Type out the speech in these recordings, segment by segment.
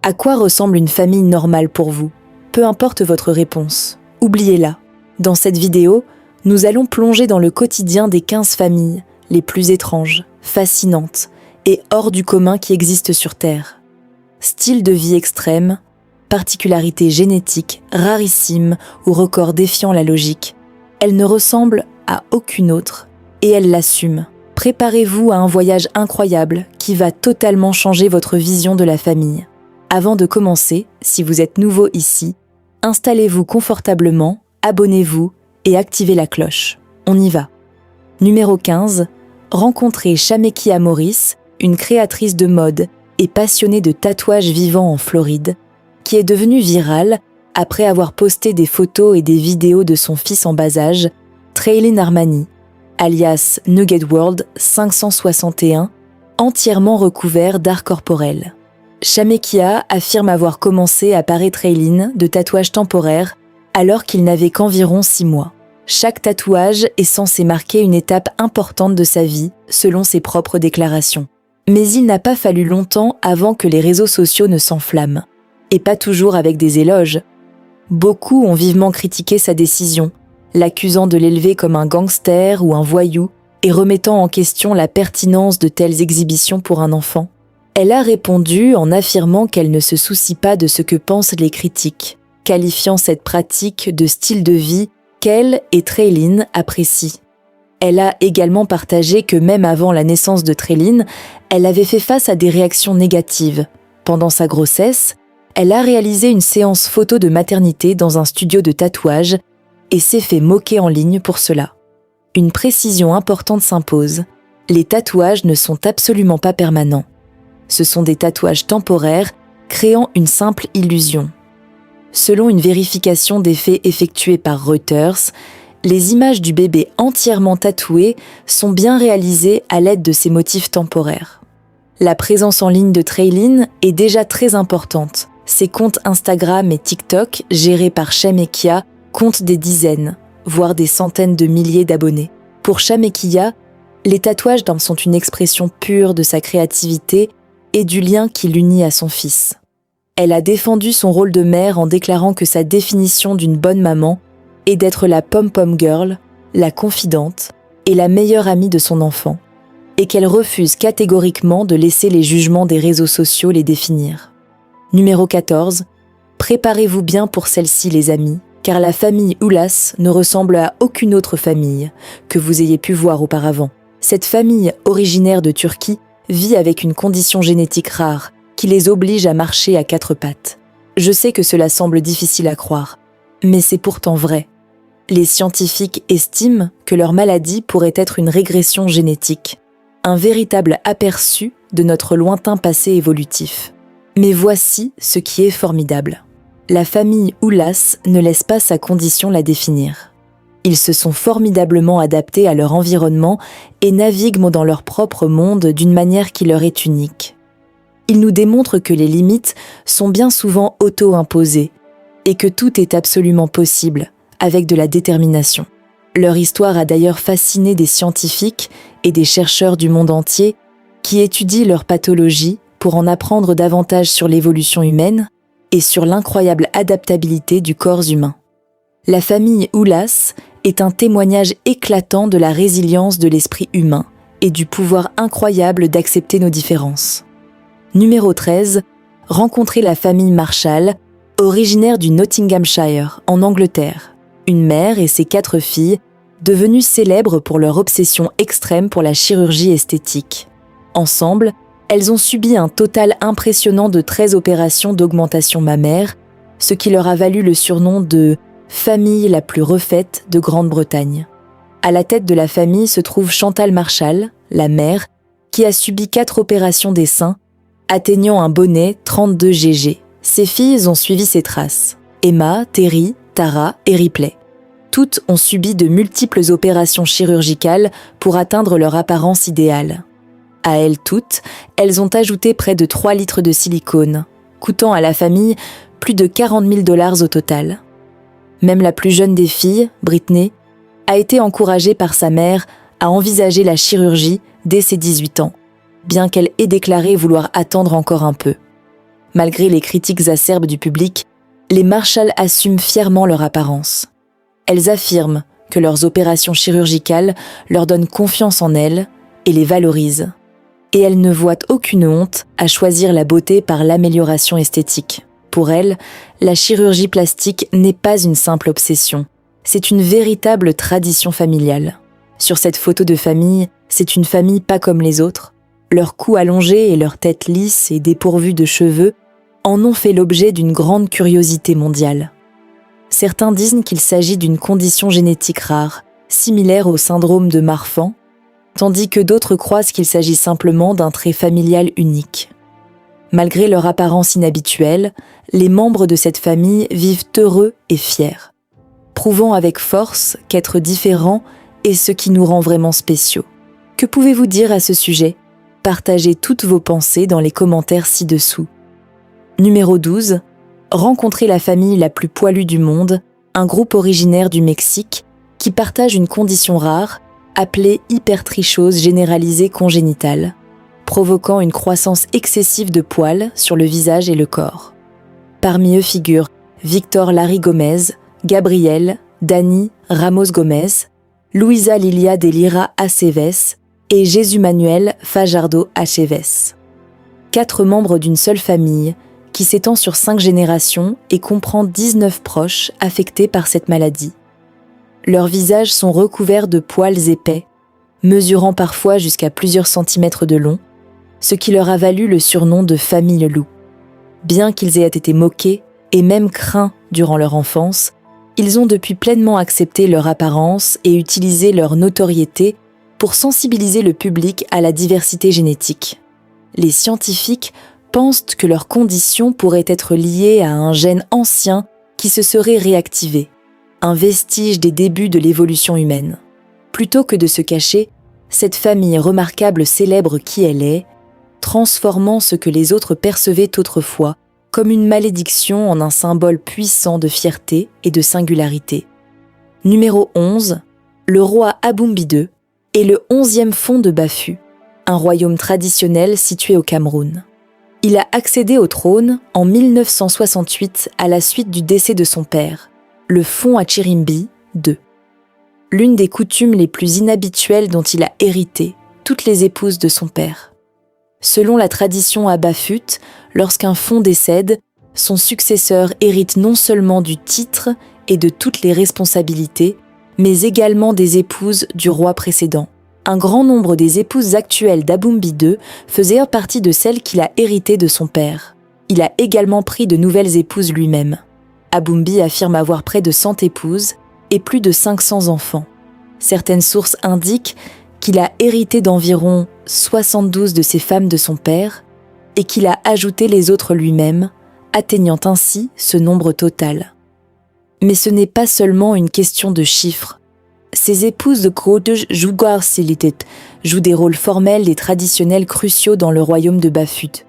À quoi ressemble une famille normale pour vous? Peu importe votre réponse, oubliez-la. Dans cette vidéo, nous allons plonger dans le quotidien des 15 familles les plus étranges, fascinantes et hors du commun qui existent sur Terre. Style de vie extrême, particularités génétiques rarissimes ou records défiant la logique, elles ne ressemblent à aucune autre et elles l'assument. Préparez-vous à un voyage incroyable qui va totalement changer votre vision de la famille. Avant de commencer, si vous êtes nouveau ici, installez-vous confortablement, abonnez-vous et activez la cloche. On y va. Numéro 15. Rencontrez Shamekia Morris, une créatrice de mode et passionnée de tatouages vivants en Floride, qui est devenue virale après avoir posté des photos et des vidéos de son fils en bas âge, Traylin Armani, alias Nugget World 561, entièrement recouvert d'art corporel. Shamekia affirme avoir commencé à parer Traylin de tatouages temporaires alors qu'il n'avait qu'environ 6 mois. Chaque tatouage est censé marquer une étape importante de sa vie, selon ses propres déclarations. Mais il n'a pas fallu longtemps avant que les réseaux sociaux ne s'enflamment. Et pas toujours avec des éloges. Beaucoup ont vivement critiqué sa décision, l'accusant de l'élever comme un gangster ou un voyou et remettant en question la pertinence de telles exhibitions pour un enfant. Elle a répondu en affirmant qu'elle ne se soucie pas de ce que pensent les critiques, qualifiant cette pratique de style de vie qu'elle et Traylin apprécient. Elle a également partagé que même avant la naissance de Traylin, elle avait fait face à des réactions négatives. Pendant sa grossesse, elle a réalisé une séance photo de maternité dans un studio de tatouage et s'est fait moquer en ligne pour cela. Une précision importante s'impose. Les tatouages ne sont absolument pas permanents. Ce sont des tatouages temporaires créant une simple illusion. Selon une vérification des faits effectuée par Reuters, les images du bébé entièrement tatoué sont bien réalisées à l'aide de ces motifs temporaires. La présence en ligne de Traylin est déjà très importante. Ses comptes Instagram et TikTok, gérés par Shamekia, comptent des dizaines, voire des centaines de milliers d'abonnés. Pour Shamekia, les tatouages sont une expression pure de sa créativité et du lien qui l'unit à son fils. Elle a défendu son rôle de mère en déclarant que sa définition d'une bonne maman est d'être la pom-pom girl, la confidente et la meilleure amie de son enfant, et qu'elle refuse catégoriquement de laisser les jugements des réseaux sociaux les définir. Numéro 14. Préparez-vous bien pour celle-ci, les amis, car la famille Ulas ne ressemble à aucune autre famille que vous ayez pu voir auparavant. Cette famille originaire de Turquie vit avec une condition génétique rare qui les oblige à marcher à 4 pattes. Je sais que cela semble difficile à croire, mais c'est pourtant vrai. Les scientifiques estiment que leur maladie pourrait être une régression génétique, un véritable aperçu de notre lointain passé évolutif. Mais voici ce qui est formidable. La famille Ulas ne laisse pas sa condition la définir. Ils se sont formidablement adaptés à leur environnement et naviguent dans leur propre monde d'une manière qui leur est unique. Ils nous démontrent que les limites sont bien souvent auto-imposées et que tout est absolument possible avec de la détermination. Leur histoire a d'ailleurs fasciné des scientifiques et des chercheurs du monde entier qui étudient leur pathologie pour en apprendre davantage sur l'évolution humaine et sur l'incroyable adaptabilité du corps humain. La famille Ulas est un témoignage éclatant de la résilience de l'esprit humain et du pouvoir incroyable d'accepter nos différences. Numéro 13. Rencontrez la famille Marshall, originaire du Nottinghamshire, en Angleterre. Une mère et ses 4 filles, devenues célèbres pour leur obsession extrême pour la chirurgie esthétique. Ensemble, elles ont subi un total impressionnant de 13 opérations d'augmentation mammaire, ce qui leur a valu le surnom de « famille la plus refaite de Grande-Bretagne ». À la tête de la famille se trouve Chantal Marshall, la mère, qui a subi 4 opérations des seins, atteignant un bonnet 32 GG. Ses filles ont suivi ses traces. Emma, Terry, Tara et Ripley. Toutes ont subi de multiples opérations chirurgicales pour atteindre leur apparence idéale. À elles toutes, elles ont ajouté près de 3 litres de silicone, coûtant à la famille plus de 40 000 $ au total. Même la plus jeune des filles, Britney, a été encouragée par sa mère à envisager la chirurgie dès ses 18 ans, bien qu'elle ait déclaré vouloir attendre encore un peu. Malgré les critiques acerbes du public, les Marshall assument fièrement leur apparence. Elles affirment que leurs opérations chirurgicales leur donnent confiance en elles et les valorisent. Et elles ne voient aucune honte à choisir la beauté par l'amélioration esthétique. Pour elles, la chirurgie plastique n'est pas une simple obsession, c'est une véritable tradition familiale. Sur cette photo de famille, c'est une famille pas comme les autres. Leur cou allongé et leur tête lisse et dépourvue de cheveux en ont fait l'objet d'une grande curiosité mondiale. Certains disent qu'il s'agit d'une condition génétique rare, similaire au syndrome de Marfan, tandis que d'autres croient qu'il s'agit simplement d'un trait familial unique. Malgré leur apparence inhabituelle, les membres de cette famille vivent heureux et fiers, prouvant avec force qu'être différent est ce qui nous rend vraiment spéciaux. Que pouvez-vous dire à ce sujet ? Partagez toutes vos pensées dans les commentaires ci-dessous. Numéro 12. Rencontrez la famille la plus poilue du monde, un groupe originaire du Mexique qui partage une condition rare appelée hypertrichose généralisée congénitale, provoquant une croissance excessive de poils sur le visage et le corps. Parmi eux figurent Victor Larry Gomez, Gabriel, Dani Ramos Gomez, Luisa Lilia de Lira Aceves et Jésus Manuel Fajardo Aceves. 4 membres d'une seule famille qui s'étend sur 5 générations et comprend 19 proches affectés par cette maladie. Leurs visages sont recouverts de poils épais, mesurant parfois jusqu'à plusieurs centimètres de long, ce qui leur a valu le surnom de famille loup. Bien qu'ils aient été moqués et même craints durant leur enfance, ils ont depuis pleinement accepté leur apparence et utilisé leur notoriété pour sensibiliser le public à la diversité génétique. Les scientifiques pensent que leur condition pourrait être liée à un gène ancien qui se serait réactivé, un vestige des débuts de l'évolution humaine. Plutôt que de se cacher, cette famille remarquable célèbre qui elle est, transformant ce que les autres percevaient autrefois comme une malédiction en un symbole puissant de fierté et de singularité. Numéro 11. Le roi Abumbi II est le 11e fon de Bafu, un royaume traditionnel situé au Cameroun. Il a accédé au trône en 1968 à la suite du décès de son père, le fon Achirimbi II. L'une des coutumes les plus inhabituelles dont il a hérité toutes les épouses de son père. Selon la tradition à Bafut, lorsqu'un fon décède, son successeur hérite non seulement du titre et de toutes les responsabilités, mais également des épouses du roi précédent. Un grand nombre des épouses actuelles d'Abumbi II faisaient partie de celles qu'il a héritées de son père. Il a également pris de nouvelles épouses lui-même. Abumbi affirme avoir près de 100 épouses et plus de 500 enfants. Certaines sources indiquent qu'il a hérité d'environ 72 de ces femmes de son père et qu'il a ajouté les autres lui-même, atteignant ainsi ce nombre total. Mais ce n'est pas seulement une question de chiffres. Ces épouses de Grote Jougarcilitet jouent des rôles formels et traditionnels cruciaux dans le royaume de Bafut.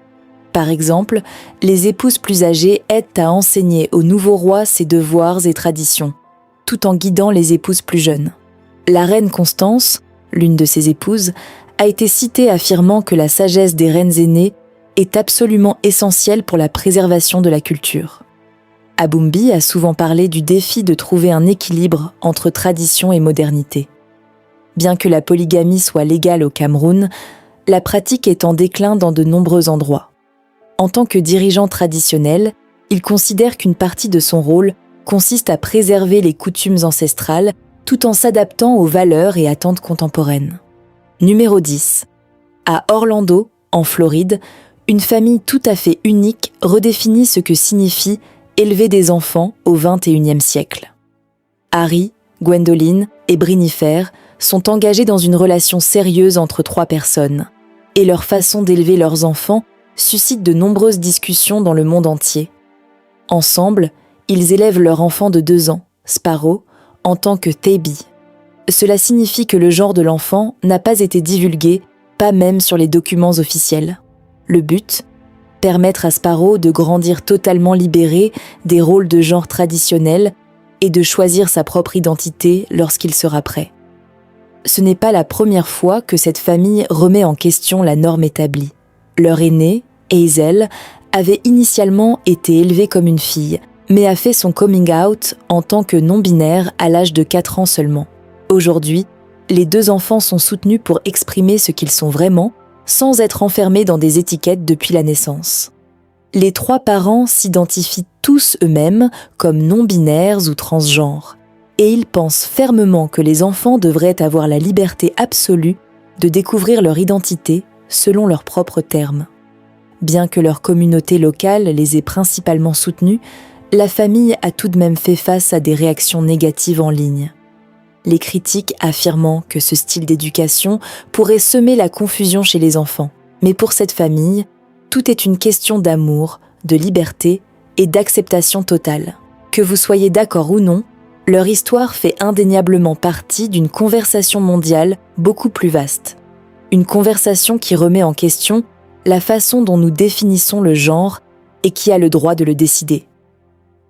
Par exemple, les épouses plus âgées aident à enseigner au nouveau roi ses devoirs et traditions, tout en guidant les épouses plus jeunes. La reine Constance, l'une de ses épouses, a été citée affirmant que la sagesse des reines aînées est absolument essentielle pour la préservation de la culture. Abumbi a souvent parlé du défi de trouver un équilibre entre tradition et modernité. Bien que la polygamie soit légale au Cameroun, la pratique est en déclin dans de nombreux endroits. En tant que dirigeant traditionnel, il considère qu'une partie de son rôle consiste à préserver les coutumes ancestrales tout en s'adaptant aux valeurs et attentes contemporaines. Numéro 10. À Orlando, en Floride, une famille tout à fait unique redéfinit ce que signifie élever des enfants au XXIe siècle. Harry, Gwendoline et Brynifer sont engagés dans une relation sérieuse entre 3 personnes, et leur façon d'élever leurs enfants suscite de nombreuses discussions dans le monde entier. Ensemble, ils élèvent leur enfant de 2 ans, Sparrow, en tant que Thaby. Cela signifie que le genre de l'enfant n'a pas été divulgué, pas même sur les documents officiels. Le but ? Permettre à Sparrow de grandir totalement libéré des rôles de genre traditionnels et de choisir sa propre identité lorsqu'il sera prêt. Ce n'est pas la première fois que cette famille remet en question la norme établie. Leur aîné, Hazel, avait initialement été élevée comme une fille, mais a fait son coming out en tant que non-binaire à l'âge de 4 ans seulement. Aujourd'hui, les 2 enfants sont soutenus pour exprimer ce qu'ils sont vraiment, sans être enfermés dans des étiquettes depuis la naissance. Les 3 parents s'identifient tous eux-mêmes comme non-binaires ou transgenres, et ils pensent fermement que les enfants devraient avoir la liberté absolue de découvrir leur identité selon leurs propres termes. Bien que leur communauté locale les ait principalement soutenus, la famille a tout de même fait face à des réactions négatives en ligne. Les critiques affirmant que ce style d'éducation pourrait semer la confusion chez les enfants. Mais pour cette famille, tout est une question d'amour, de liberté et d'acceptation totale. Que vous soyez d'accord ou non, leur histoire fait indéniablement partie d'une conversation mondiale beaucoup plus vaste. Une conversation qui remet en question la façon dont nous définissons le genre et qui a le droit de le décider.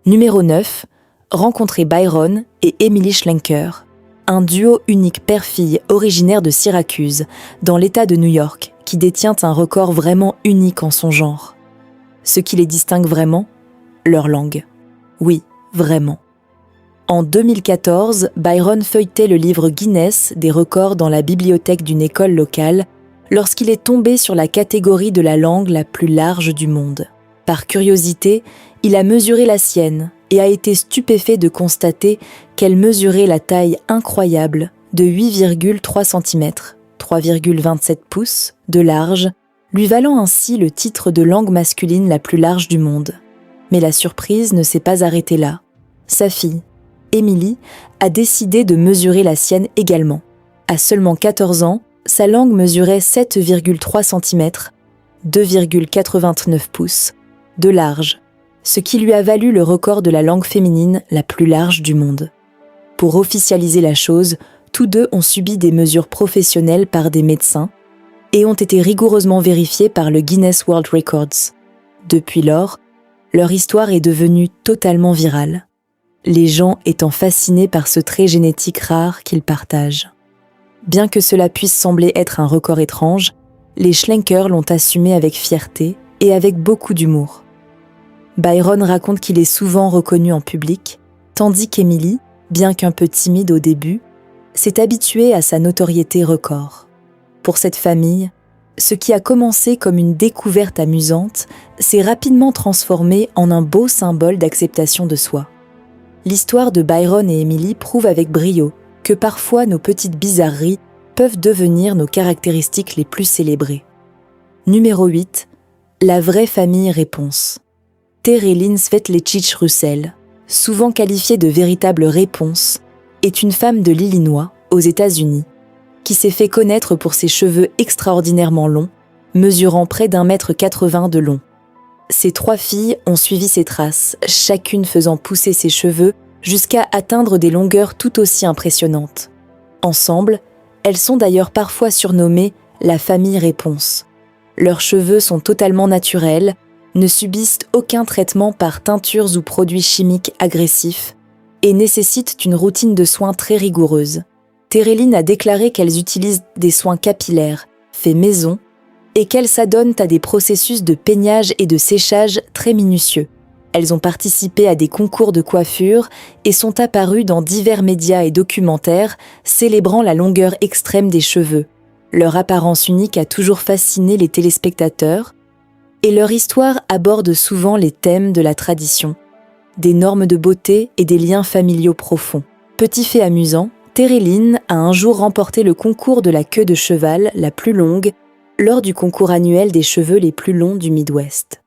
Numéro 9. Rencontrer Byron et Emily Schlenker, un duo unique père-fille originaire de Syracuse, dans l'État de New York, qui détient un record vraiment unique en son genre. Ce qui les distingue vraiment, leur langue. Oui, vraiment. En 2014, Byron feuilletait le livre Guinness des records dans la bibliothèque d'une école locale lorsqu'il est tombé sur la catégorie de la langue la plus large du monde. Par curiosité, il a mesuré la sienne et a été stupéfait de constater qu'elle mesurait la taille incroyable de 8,3 cm, 3,27 pouces de large, lui valant ainsi le titre de langue masculine la plus large du monde. Mais la surprise ne s'est pas arrêtée là. Sa fille, Emily, a décidé de mesurer la sienne également. À seulement 14 ans, sa langue mesurait 7,3 cm, 2,89 pouces, de large, ce qui lui a valu le record de la langue féminine la plus large du monde. Pour officialiser la chose, tous deux ont subi des mesures professionnelles par des médecins et ont été rigoureusement vérifiés par le Guinness World Records. Depuis lors, leur histoire est devenue totalement virale, les gens étant fascinés par ce trait génétique rare qu'ils partagent. Bien que cela puisse sembler être un record étrange, les Schlenker l'ont assumé avec fierté et avec beaucoup d'humour. Byron raconte qu'il est souvent reconnu en public, tandis qu'Emily, bien qu'un peu timide au début, s'est habituée à sa notoriété record. Pour cette famille, ce qui a commencé comme une découverte amusante s'est rapidement transformé en un beau symbole d'acceptation de soi. L'histoire de Byron et Emily prouve avec brio que parfois nos petites bizarreries peuvent devenir nos caractéristiques les plus célébrées. Numéro 8. La vraie famille réponse. Terelyn Svetlecich-Russell, souvent qualifiée de véritable réponse, est une femme de l'Illinois, aux États-Unis, qui s'est fait connaître pour ses cheveux extraordinairement longs, mesurant près d'1,80 m de long. Ses 3 filles ont suivi ses traces, chacune faisant pousser ses cheveux jusqu'à atteindre des longueurs tout aussi impressionnantes. Ensemble, elles sont d'ailleurs parfois surnommées la famille réponse. Leurs cheveux sont totalement naturels, ne subissent aucun traitement par teintures ou produits chimiques agressifs et nécessitent une routine de soins très rigoureuse. Terelyn a déclaré qu'elles utilisent des soins capillaires, faits maison, et qu'elles s'adonnent à des processus de peignage et de séchage très minutieux. Elles ont participé à des concours de coiffure et sont apparues dans divers médias et documentaires célébrant la longueur extrême des cheveux. Leur apparence unique a toujours fasciné les téléspectateurs et leur histoire aborde souvent les thèmes de la tradition, des normes de beauté et des liens familiaux profonds. Petit fait amusant, Terelyn a un jour remporté le concours de la queue de cheval la plus longue lors du concours annuel des cheveux les plus longs du Midwest.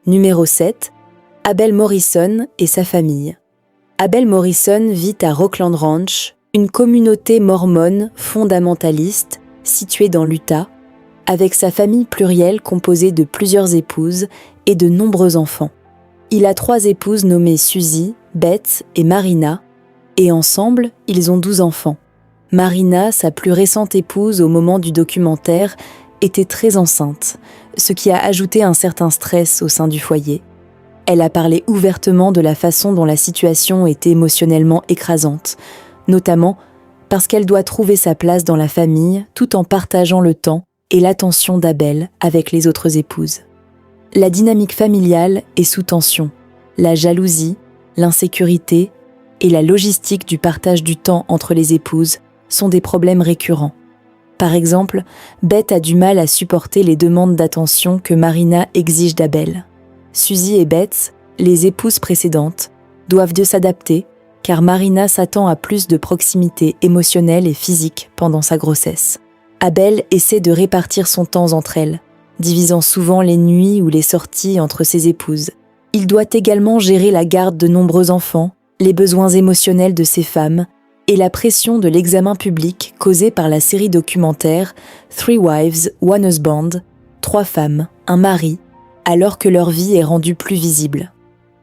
Numéro 7. Abel Morrison et sa famille. Abel Morrison vit à Rockland Ranch, une communauté mormone fondamentaliste située dans l'Utah, avec sa famille plurielle composée de plusieurs épouses et de nombreux enfants. Il a 3 épouses nommées Suzy, Beth et Marina, et ensemble, ils ont 12 enfants. Marina, sa plus récente épouse au moment du documentaire, était très enceinte, ce qui a ajouté un certain stress au sein du foyer. Elle a parlé ouvertement de la façon dont la situation était émotionnellement écrasante, notamment parce qu'elle doit trouver sa place dans la famille tout en partageant le temps et l'attention d'Abel avec les autres épouses. La dynamique familiale est sous tension. La jalousie, l'insécurité et la logistique du partage du temps entre les épouses sont des problèmes récurrents. Par exemple, Beth a du mal à supporter les demandes d'attention que Marina exige d'Abel. Suzy et Beth, les épouses précédentes, doivent de s'adapter car Marina s'attend à plus de proximité émotionnelle et physique pendant sa grossesse. Abel essaie de répartir son temps entre elles, divisant souvent les nuits ou les sorties entre ses épouses. Il doit également gérer la garde de nombreux enfants, les besoins émotionnels de ses femmes et la pression de l'examen public causé par la série documentaire Three Wives, One Husband, 3 femmes, un mari, alors que leur vie est rendue plus visible.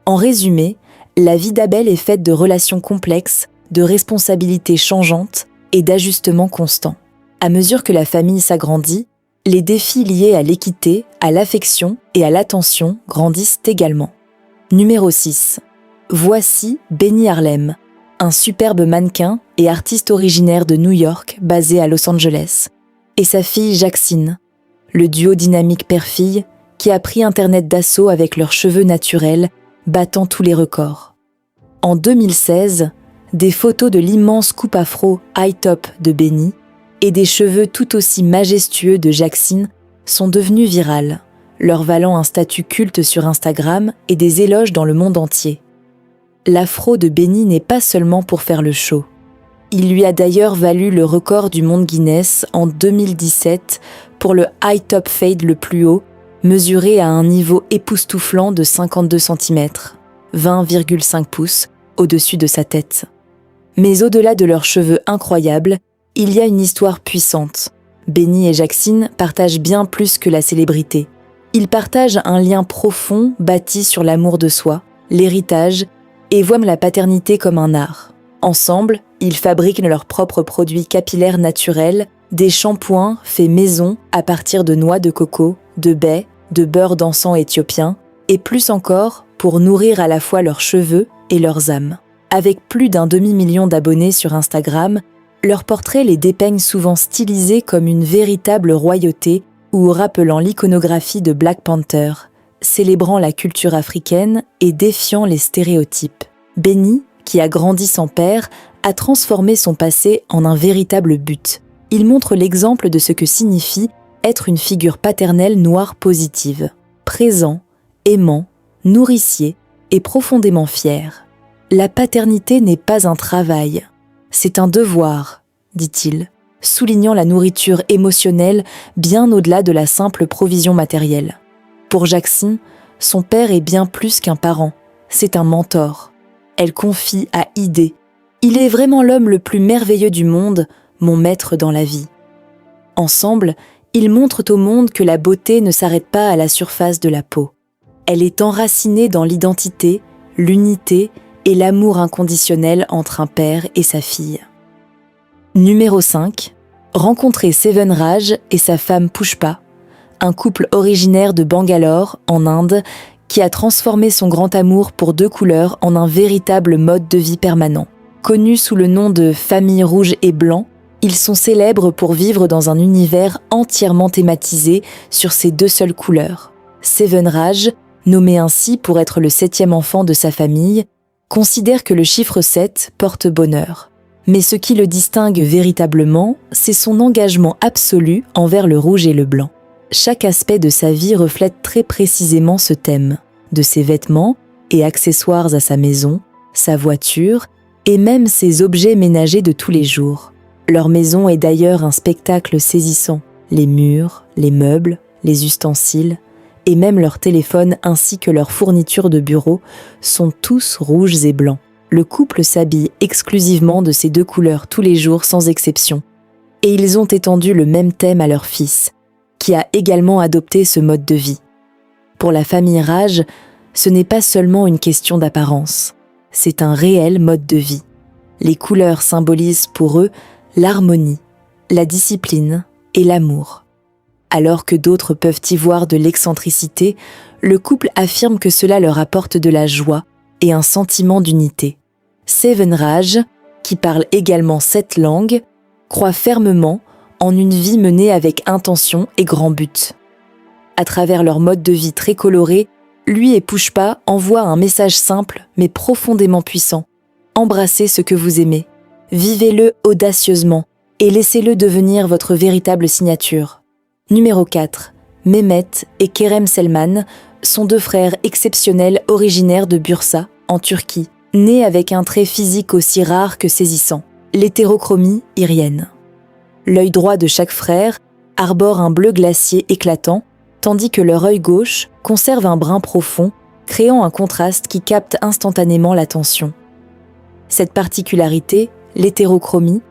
En résumé, la vie d'Abel est faite de relations complexes, de responsabilités changeantes et d'ajustements constants. À mesure que la famille s'agrandit, les défis liés à l'équité, à l'affection et à l'attention grandissent également. Numéro 6. Voici Benny Harlem, un superbe mannequin et artiste originaire de New York basé à Los Angeles, et sa fille Jackson, le duo dynamique père-fille qui a pris Internet d'assaut avec leurs cheveux naturels battant tous les records. En 2016, des photos de l'immense coupe afro high top de Benny et des cheveux tout aussi majestueux de Jackson sont devenus virales, leur valant un statut culte sur Instagram et des éloges dans le monde entier. L'afro de Benny n'est pas seulement pour faire le show. Il lui a d'ailleurs valu le record du monde Guinness en 2017 pour le high top fade le plus haut, mesuré à un niveau époustouflant de 52 cm, 20,5 pouces, au-dessus de sa tête. Mais au-delà de leurs cheveux incroyables, il y a une histoire puissante. Benny et Jackson partagent bien plus que la célébrité. Ils partagent un lien profond bâti sur l'amour de soi, l'héritage, et voient la paternité comme un art. Ensemble, ils fabriquent leurs propres produits capillaires naturels, des shampoings faits maison à partir de noix de coco, de baies, de beurre d'encens éthiopien, et plus encore pour nourrir à la fois leurs cheveux et leurs âmes. Avec plus d'1 demi-million d'abonnés sur Instagram, leurs portraits les dépeignent souvent stylisés comme une véritable royauté ou rappelant l'iconographie de Black Panther, célébrant la culture africaine et défiant les stéréotypes. Benny, qui a grandi sans père, a transformé son passé en un véritable but. Il montre l'exemple de ce que signifie être une figure paternelle noire positive, présent, aimant, nourricier et profondément fier. La paternité n'est pas un travail, c'est un devoir, dit-il, soulignant la nourriture émotionnelle bien au-delà de la simple provision matérielle. Pour Jackson, son père est bien plus qu'un parent, c'est un mentor. Elle confie à Idée. Il est vraiment l'homme le plus merveilleux du monde, mon maître dans la vie. Ensemble, ils montrent au monde que la beauté ne s'arrête pas à la surface de la peau. Elle est enracinée dans l'identité, l'unité et l'amour inconditionnel entre un père et sa fille. Numéro 5. Rencontrer Seven Raj et sa femme Pushpa, un couple originaire de Bangalore, en Inde, qui a transformé son grand amour pour 2 couleurs en un véritable mode de vie permanent. Connus sous le nom de famille rouge et blanc, ils sont célèbres pour vivre dans un univers entièrement thématisé sur ces 2 seules couleurs. Seven Raj, nommé ainsi pour être le 7e enfant de sa famille, considère que le chiffre 7 porte bonheur. Mais ce qui le distingue véritablement, c'est son engagement absolu envers le rouge et le blanc. Chaque aspect de sa vie reflète très précisément ce thème, de ses vêtements et accessoires à sa maison, sa voiture et même ses objets ménagers de tous les jours. Leur maison est d'ailleurs un spectacle saisissant. Les murs, les meubles, les ustensiles et même leur téléphone ainsi que leurs fournitures de bureau sont tous rouges et blancs. Le couple s'habille exclusivement de ces 2 couleurs tous les jours sans exception. Et ils ont étendu le même thème à leur fils, qui a également adopté ce mode de vie. Pour la famille Raj, ce n'est pas seulement une question d'apparence, c'est un réel mode de vie. Les couleurs symbolisent pour eux l'harmonie, la discipline et l'amour. Alors que d'autres peuvent y voir de l'excentricité, le couple affirme que cela leur apporte de la joie et un sentiment d'unité. Seven Raj, qui parle également 7 langues, croit fermement en une vie menée avec intention et grand but. à travers leur mode de vie très coloré, lui et Pushpa envoient un message simple mais profondément puissant. Embrassez ce que vous aimez. Vivez-le audacieusement et laissez-le devenir votre véritable signature. Numéro 4. Mehmet et Kerem Selman sont deux frères exceptionnels originaires de Bursa, en Turquie, nés avec un trait physique aussi rare que saisissant, l'hétérochromie irienne. L'œil droit de chaque frère arbore un bleu glacier éclatant, tandis que leur œil gauche conserve un brun profond, créant un contraste qui capte instantanément l'attention. Cette particularité, l'hétérochromie,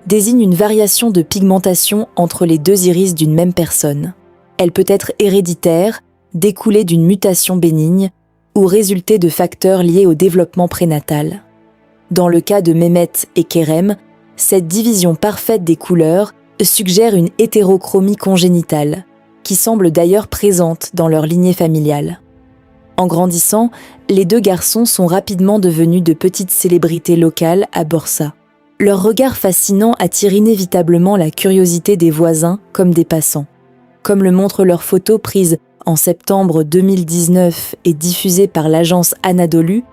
désigne une variation de pigmentation entre les deux iris d'une même personne. Elle peut être héréditaire, découler d'une mutation bénigne ou résulter de facteurs liés au développement prénatal. Dans le cas de Mehmet et Kerem, cette division parfaite des couleurs suggère une hétérochromie congénitale, qui semble d'ailleurs présente dans leur lignée familiale. En grandissant, les deux garçons sont rapidement devenus de petites célébrités locales à Bursa. Leur regard fascinant attire inévitablement la curiosité des voisins comme des passants. Comme le montrent leurs photos prises en septembre 2019 et diffusées par l'agence Anadolu,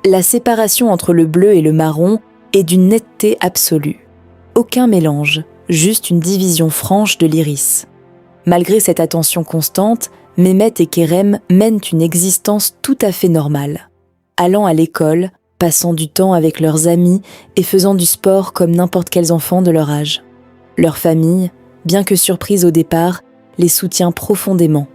la séparation entre le bleu et le marron est d'une netteté absolue. Aucun mélange, juste une division franche de l'iris. Malgré cette attention constante, Mehmet et Kerem mènent une existence tout à fait normale. Allant à l'école, passant du temps avec leurs amis et faisant du sport comme n'importe quels enfants de leur âge. Leur famille, bien que surprise au départ, les soutient profondément.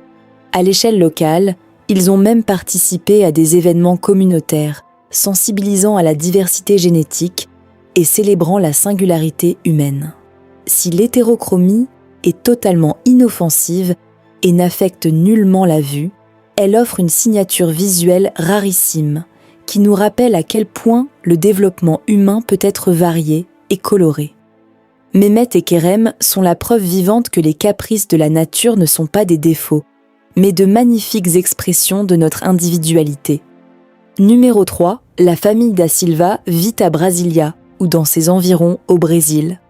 À l'échelle locale, ils ont même participé à des événements communautaires, sensibilisant à la diversité génétique et célébrant la singularité humaine. Si l'hétérochromie est totalement inoffensive et n'affecte nullement la vue, elle offre une signature visuelle rarissime qui nous rappelle à quel point le développement humain peut être varié et coloré. Mehmet et Kerem sont la preuve vivante que les caprices de la nature ne sont pas des défauts, mais de magnifiques expressions de notre individualité. Numéro 3, la famille da Silva vit à Brasilia, ou dans ses environs au Brésil,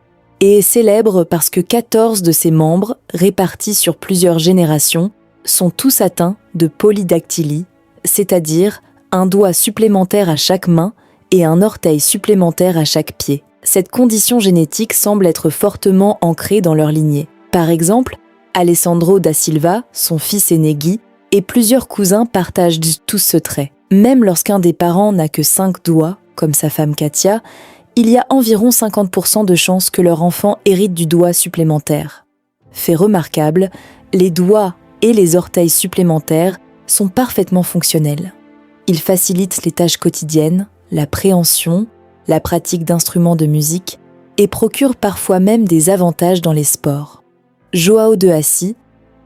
et est célèbre parce que 14 de ses membres, répartis sur plusieurs générations, sont tous atteints de polydactylie, c'est-à-dire un doigt supplémentaire à chaque main et un orteil supplémentaire à chaque pied. Cette condition génétique semble être fortement ancrée dans leur lignée. Par exemple, Alessandro da Silva, son fils aîné Guy, et plusieurs cousins partagent tous ce trait. Même lorsqu'un des parents n'a que 5 doigts, comme sa femme Katia, il y a environ 50% de chances que leur enfant hérite du doigt supplémentaire. Fait remarquable, les doigts et les orteils supplémentaires sont parfaitement fonctionnels. Ils facilitent les tâches quotidiennes, la préhension, la pratique d'instruments de musique et procurent parfois même des avantages dans les sports. Joao de Hassi,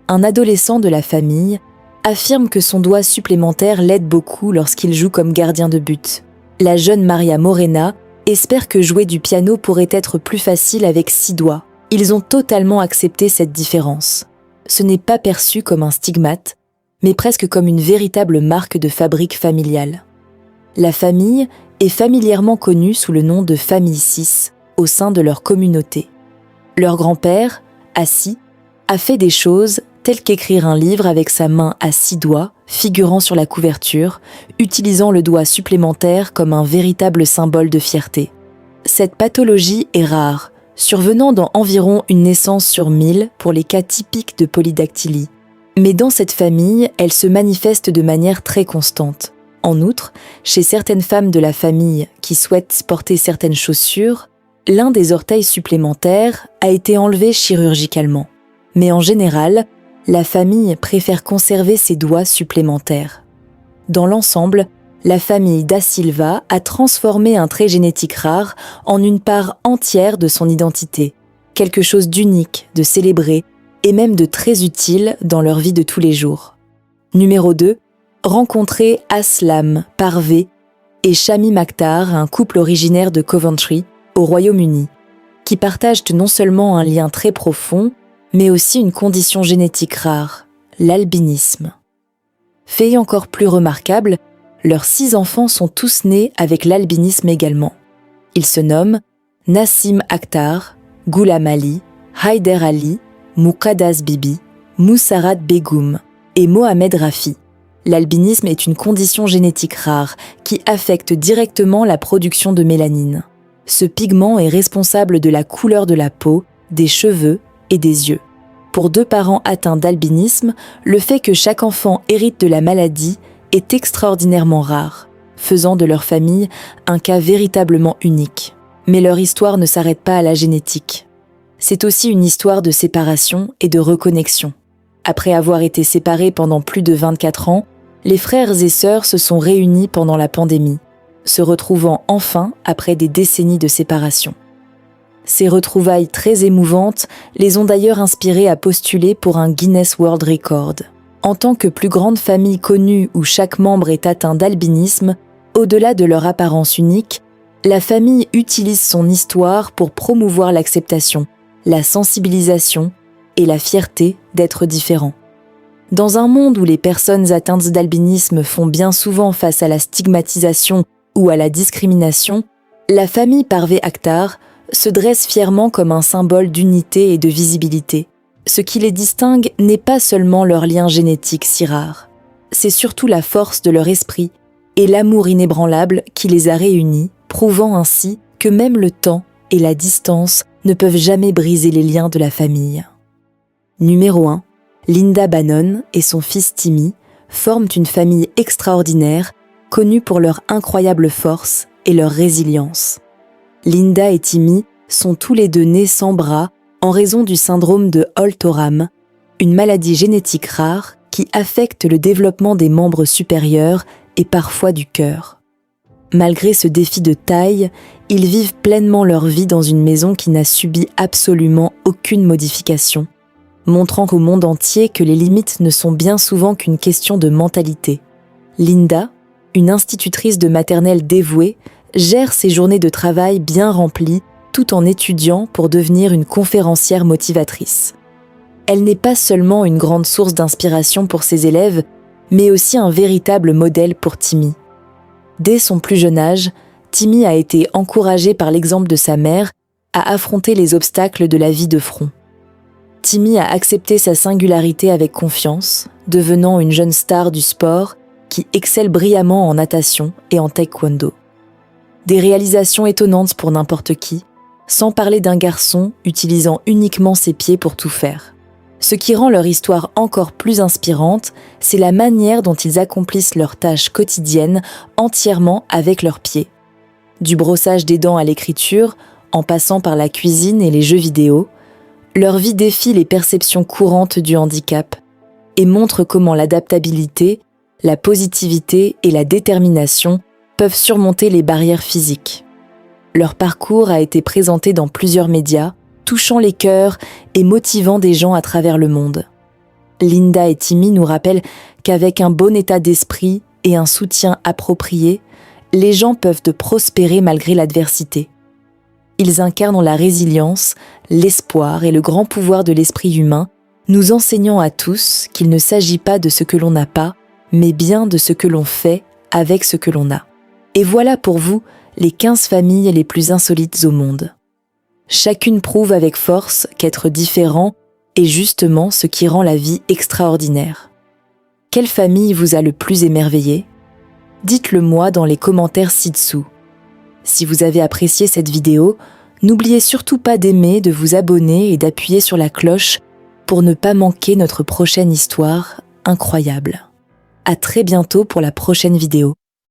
un adolescent de la famille, affirme que son doigt supplémentaire l'aide beaucoup lorsqu'il joue comme gardien de but. La jeune Maria Morena espère que jouer du piano pourrait être plus facile avec 6 doigts. Ils ont totalement accepté cette différence. Ce n'est pas perçu comme un stigmate, mais presque comme une véritable marque de fabrique familiale. La famille est familièrement connue sous le nom de famille 6 au sein de leur communauté. Leur grand-père, Hassi, a fait des choses telles qu'écrire un livre avec sa main à 6 doigts, figurant sur la couverture, utilisant le doigt supplémentaire comme un véritable symbole de fierté. Cette pathologie est rare, survenant dans environ une naissance sur 1000 pour les cas typiques de polydactylie. Mais dans cette famille, elle se manifeste de manière très constante. En outre, chez certaines femmes de la famille qui souhaitent porter certaines chaussures, l'un des orteils supplémentaires a été enlevé chirurgicalement. Mais en général, la famille préfère conserver ses doigts supplémentaires. Dans l'ensemble, la famille da Silva a transformé un trait génétique rare en une part entière de son identité, quelque chose d'unique, de célébré et même de très utile dans leur vie de tous les jours. Numéro 2, rencontrer Aslam, Parvé et Shami Makhtar, un couple originaire de Coventry, au Royaume-Uni, qui partagent non seulement un lien très profond, mais aussi une condition génétique rare, l'albinisme. Fait encore plus remarquable, leurs 6 enfants sont tous nés avec l'albinisme également. Ils se nomment Nassim Akhtar, Ghulam Ali, Haider Ali, Muqaddas Bibi, Moussarat Begum, et Mohamed Rafi. L'albinisme est une condition génétique rare qui affecte directement la production de mélanine. Ce pigment est responsable de la couleur de la peau, des cheveux et des yeux. Pour 2 parents atteints d'albinisme, le fait que chaque enfant hérite de la maladie est extraordinairement rare, faisant de leur famille un cas véritablement unique. Mais leur histoire ne s'arrête pas à la génétique. C'est aussi une histoire de séparation et de reconnexion. Après avoir été séparés pendant plus de 24 ans, les frères et sœurs se sont réunis pendant la pandémie, se retrouvant enfin après des décennies de séparation. Ces retrouvailles très émouvantes les ont d'ailleurs inspirés à postuler pour un Guinness World Record. En tant que plus grande famille connue où chaque membre est atteint d'albinisme, au-delà de leur apparence unique, la famille utilise son histoire pour promouvoir l'acceptation, la sensibilisation et la fierté d'être différents. Dans un monde où les personnes atteintes d'albinisme font bien souvent face à la stigmatisation ou à la discrimination, la famille Parvé Akhtar se dresse fièrement comme un symbole d'unité et de visibilité. Ce qui les distingue n'est pas seulement leur lien génétique si rare, c'est surtout la force de leur esprit et l'amour inébranlable qui les a réunis, prouvant ainsi que même le temps et la distance ne peuvent jamais briser les liens de la famille. Numéro 1. Linda Bannon et son fils Timmy forment une famille extraordinaire, connue pour leur incroyable force et leur résilience. Linda et Timmy sont tous les 2 nés sans bras en raison du syndrome de Holt-Oram, une maladie génétique rare qui affecte le développement des membres supérieurs et parfois du cœur. Malgré ce défi de taille, ils vivent pleinement leur vie dans une maison qui n'a subi absolument aucune modification, montrant au monde entier que les limites ne sont bien souvent qu'une question de mentalité. Linda, une institutrice de maternelle dévouée, gère ses journées de travail bien remplies tout en étudiant pour devenir une conférencière motivatrice. Elle n'est pas seulement une grande source d'inspiration pour ses élèves, mais aussi un véritable modèle pour Timmy. Dès son plus jeune âge, Timmy a été encouragé par l'exemple de sa mère à affronter les obstacles de la vie de front. Timmy a accepté sa singularité avec confiance, devenant une jeune star du sport qui excelle brillamment en natation et en taekwondo. Des réalisations étonnantes pour n'importe qui, sans parler d'un garçon utilisant uniquement ses pieds pour tout faire. Ce qui rend leur histoire encore plus inspirante, c'est la manière dont ils accomplissent leurs tâches quotidiennes entièrement avec leurs pieds. Du brossage des dents à l'écriture, en passant par la cuisine et les jeux vidéo, leur vie défie les perceptions courantes du handicap et montre comment l'adaptabilité, la positivité et la détermination peuvent surmonter les barrières physiques. Leur parcours a été présenté dans plusieurs médias, touchant les cœurs et motivant des gens à travers le monde. Linda et Timmy nous rappellent qu'avec un bon état d'esprit et un soutien approprié, les gens peuvent prospérer malgré l'adversité. Ils incarnent la résilience, l'espoir et le grand pouvoir de l'esprit humain, nous enseignant à tous qu'il ne s'agit pas de ce que l'on n'a pas, mais bien de ce que l'on fait avec ce que l'on a. Et voilà pour vous les 15 familles les plus insolites au monde. Chacune prouve avec force qu'être différent est justement ce qui rend la vie extraordinaire. Quelle famille vous a le plus émerveillé ? Dites-le moi dans les commentaires ci-dessous. Si vous avez apprécié cette vidéo, n'oubliez surtout pas d'aimer, de vous abonner et d'appuyer sur la cloche pour ne pas manquer notre prochaine histoire incroyable. À très bientôt pour la prochaine vidéo.